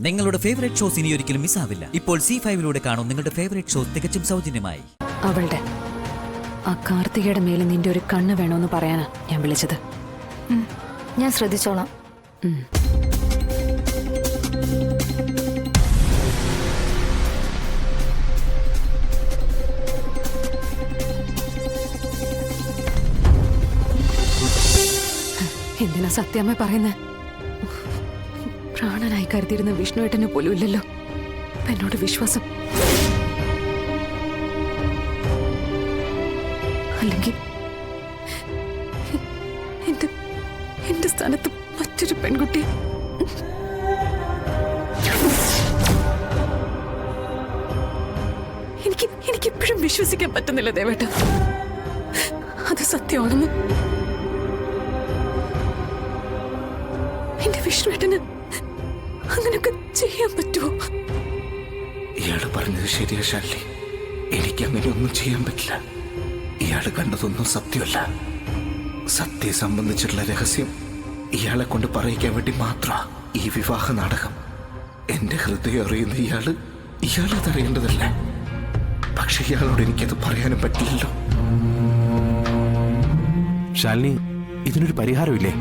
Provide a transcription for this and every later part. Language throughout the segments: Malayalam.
നിങ്ങളുടെ ഫേവറേറ്റ് ഷോസ് ഇനി ഒരിക്കലും മിസ്സാവില്ല. ഇപ്പോൾ C5 കാണും നിങ്ങളുടെ ഫേവറേറ്റ് ഷോസ് തികച്ചും സൗജന്യമായി. അവളുടെ ആ കാർത്തികയുടെ മേലെ നിന്റെ ഒരു കണ്ണ് വേണമെന്ന് പറയാനാ ഞാൻ വിളിച്ചത്. ഞാൻ ശ്രദ്ധിച്ചോളാം. എന്തിനാ സത്യാമ്മ പറയുന്നേ? പ്രാണനായി കരുതിയിരുന്ന വിഷ്ണുവേട്ടന് പോലും ഇല്ലല്ലോ എന്നോട് വിശ്വാസം. അല്ലെങ്കിൽ എന്റെ സ്ഥാനത്ത് മറ്റൊരു പെൺകുട്ടി. എനിക്കിപ്പോഴും വിശ്വസിക്കാൻ പറ്റുന്നില്ല ദേവേട്ട, അത് സത്യമാണെന്ന്. എന്റെ വിഷ്ണുവേട്ടന് അങ്ങനെയൊക്കെ ചെയ്യാൻ പറ്റുമോ? ഇയാള് പറഞ്ഞത് ശരിയാ ശാലിനി, എനിക്ക് അങ്ങനെ ഒന്നും ചെയ്യാൻ പറ്റില്ല. ഇയാള് കണ്ടതൊന്നും സത്യമല്ല. സത്യയെ സംബന്ധിച്ചുള്ള രഹസ്യം ഇയാളെ കൊണ്ട് പറയിക്കാൻ വേണ്ടി മാത്രമാ ഈ വിവാഹ നാടകം. എന്റെ ഹൃദയം അറിയുന്ന ഇയാളതറിയേണ്ടതല്ല. പക്ഷെ ഇയാളോട് എനിക്കത് പറയാനും പറ്റില്ലല്ലോ. ശാലിനി, ഇതിനൊരു പരിഹാരമില്ലേ?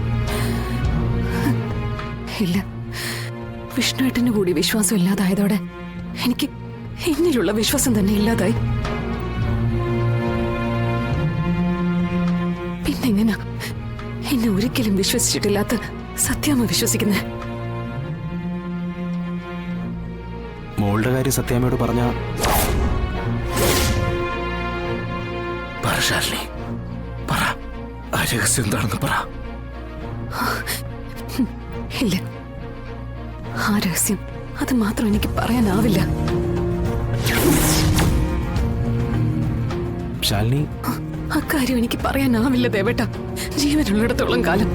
ഇല്ല, വിഷ്ണുവേട്ടന് കൂടി വിശ്വാസം ഇല്ലാതായതോടെ എനിക്ക് എന്നിലുള്ള വിശ്വാസം തന്നെ ഇല്ലാതായി. പിന്നെങ്ങനാ എന്നെ ഒരിക്കലും വിശ്വസിച്ചിട്ടില്ലാത്ത സത്യാമ്മ വിശ്വസിക്കുന്നേ? മോളുടെ കാര്യം സത്യാമ്മയോട് പറഞ്ഞ പറ ശാലിനി, പറ, ആ രഹസ്യം എന്താണെന്ന് പറ. ഇല്ല, ആ രഹസ്യം അത് മാത്രം എനിക്ക് പറയാനാവില്ല. ശാലിനി, അക്കാര്യം എനിക്ക് പറയാനാവില്ല ദേവേട്ട, ജീവനുള്ളിടത്തോളം കാലം.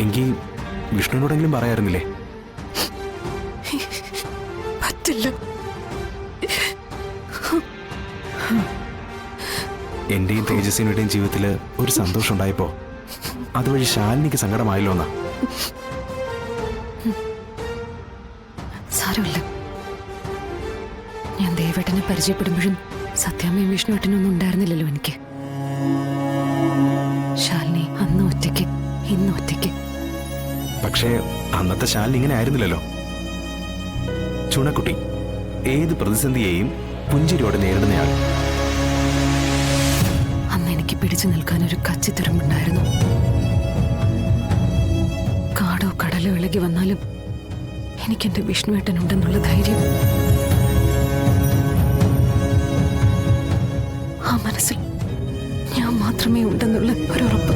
എങ്കിൽ വിഷ്ണുവിനോടെങ്കിലും പറയാറുന്നില്ലേ? പറ്റില്ല. എന്റെയും തേജസ്വിനുടെയും ജീവിതത്തില് ഒരു സന്തോഷം ഉണ്ടായപ്പോ അതുവഴി ശാലിനിക്ക് സങ്കടമായല്ലോ എന്നാ. സാരമില്ല, ഞാൻ ദേവേട്ടനെ പരിചയപ്പെടുമ്പോഴും സത്യാമ്മയും വിഷ്ണുവേട്ടനും ഒന്നും ഉണ്ടായിരുന്നില്ലല്ലോ എനിക്ക്. ശാലിനി അന്ന് ഒറ്റയ്ക്ക്, ഇന്ന് ഒറ്റയ്ക്ക്. പക്ഷേ അന്നത്തെ ശാലിനി ഇങ്ങനെ ആയിരുന്നില്ലല്ലോ. ചുണക്കുട്ടി, ഏത് പ്രതിസന്ധിയെയും പുഞ്ചിരിയോടെ നേരിടുന്നയാൾ. അന്ന് എനിക്ക് പിടിച്ചു നിൽക്കാൻ ഒരു കച്ചിത്തുരുമ്പുണ്ടായിരുന്നു. കാടോ കടലോ ഇളകി വന്നാലും എനിക്കെന്റെ വിഷ്ണുവേട്ടനുണ്ടെന്നുള്ള ധൈര്യം. ആ മനസ്സിൽ ഞാൻ മാത്രമേ ഉണ്ടെന്നുള്ള ഒരുറപ്പ്.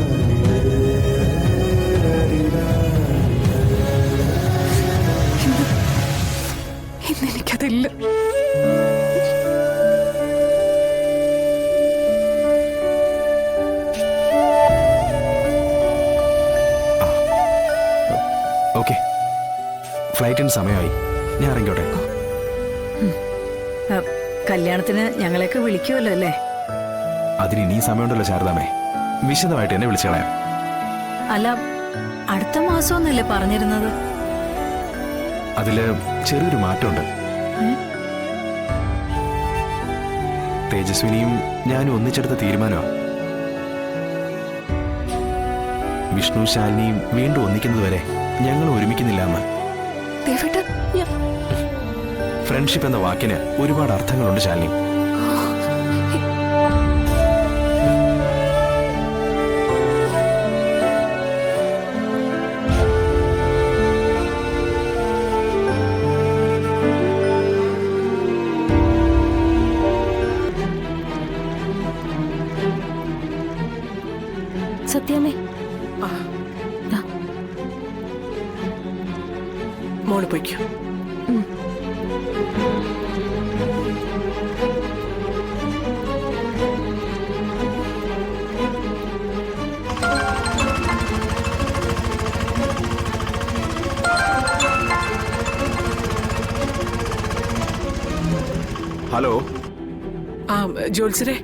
ഇന്നെനിക്കതില്ല. ഓക്കെ, ഫ്ലൈറ്റിന് സമയമായി, ഞാൻ ഇറങ്ങിക്കോട്ടെ. കല്യാണത്തിന് ഞങ്ങളെയൊക്കെ വിളിക്കുമല്ലോ അല്ലേ? അതിന് ഇനിയും സമയമുണ്ടല്ലോ ശാരദാമേ, വിശദമായിട്ട് എന്നെ വിളിച്ചു കളയാം. അല്ല, അടുത്ത മാസമൊന്നല്ലേ പറഞ്ഞിരുന്നത്? അതില് ചെറിയൊരു മാറ്റമുണ്ട്. തേജസ്വിനിയും ഞാനും ഒന്നിച്ചെടുത്ത തീരുമാനമാണ്. വിഷ്ണു ശാലിനിയും വീണ്ടും ഒന്നിക്കുന്നത് വരെ ഞങ്ങൾ ഒരുമിക്കുന്നില്ല എന്ന്. ഫ്രണ്ട്ഷിപ്പ് എന്ന വാക്കിന് ഒരുപാട് അർത്ഥങ്ങളുണ്ട് ശാലിനി. സത്യാമ്മേ. മോള് പൊയ്ക്കോ. ഹലോ. ആ ജോത്സരെ,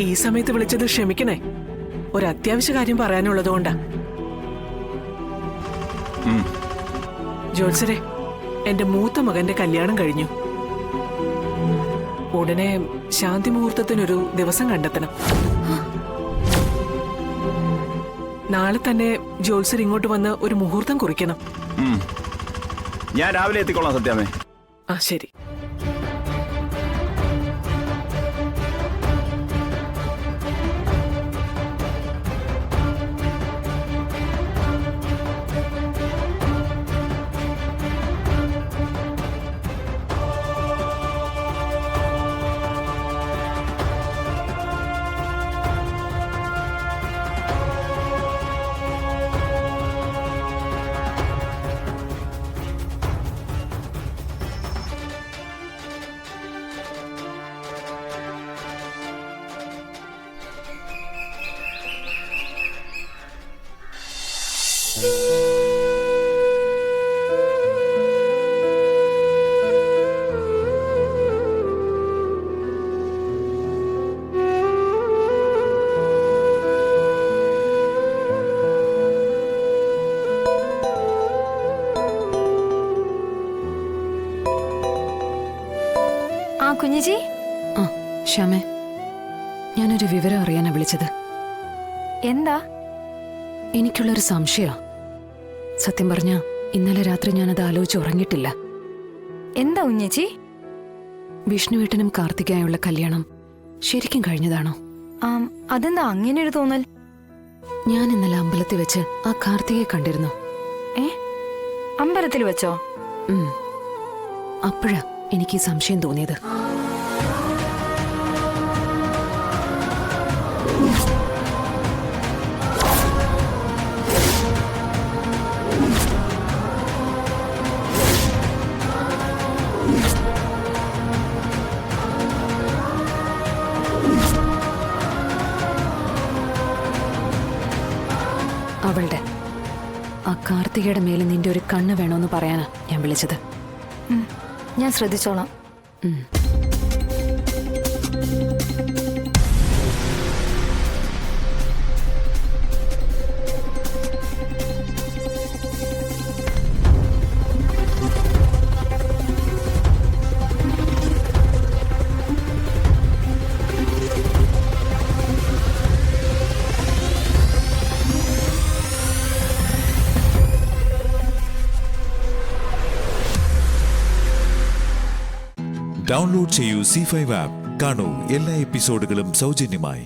ഈ സമയത്ത് വിളിച്ചത് ക്ഷമിക്കണേ. ഒരു അത്യാവശ്യ കാര്യം പറയാനുള്ളതുകൊണ്ടാ. ജോത്സരെ, എന്റെ മൂത്ത മകന്റെ കല്യാണം കഴിഞ്ഞു. ഉടനെ ശാന്തി മുഹൂർത്തത്തിനൊരു ദിവസം കണ്ടെത്തണം. നാളെ തന്നെ ജോത്സർ ഇങ്ങോട്ട് വന്ന് ഒരു മുഹൂർത്തം കുറിക്കണം. ഞാൻ രാവിലെ എത്തിക്കോളാം സത്യാമേ. ആ ശരി. കുഞ്ഞിജി. ആ ശ്യാമേ, ഞാനൊരു വിവരം അറിയാനാ വിളിച്ചത്. എന്താ? എനിക്കുള്ളൊരു സംശയ. സത്യം പറഞ്ഞ ഇന്നലെ രാത്രി ഞാനത് ആലോചിച്ച് ഉറങ്ങിയിട്ടില്ല. എന്താ കുഞ്ഞിജി? വിഷ്ണുവേട്ടനും കാർത്തികയായുള്ള കല്യാണം ശരിക്കും കഴിഞ്ഞതാണോ? അതെന്താ അങ്ങനെ ഒരു തോന്നൽ? ഞാൻ ഇന്നലെ അമ്പലത്തിൽ വെച്ച് ആ കാർത്തികയെ കണ്ടിരുന്നു. അമ്പലത്തിൽ വെച്ചോ? അപ്പോഴാ എനിക്ക് ഈ സംശയം തോന്നിയത്. അവളുടെ ആ കാർത്തികയുടെ മേലെ നിന്റെ ഒരു കണ്ണ് വേണോന്ന് പറയാനാ ഞാൻ വിളിച്ചത്. ഞാൻ ശ്രദ്ധിച്ചോളാം. ഡൗൺലോഡ് ചെയ്യൂ C5 ആപ്പ്. കാണൂ എല്ലാ എപ്പിസോഡുകളും സൗജന്യമായി.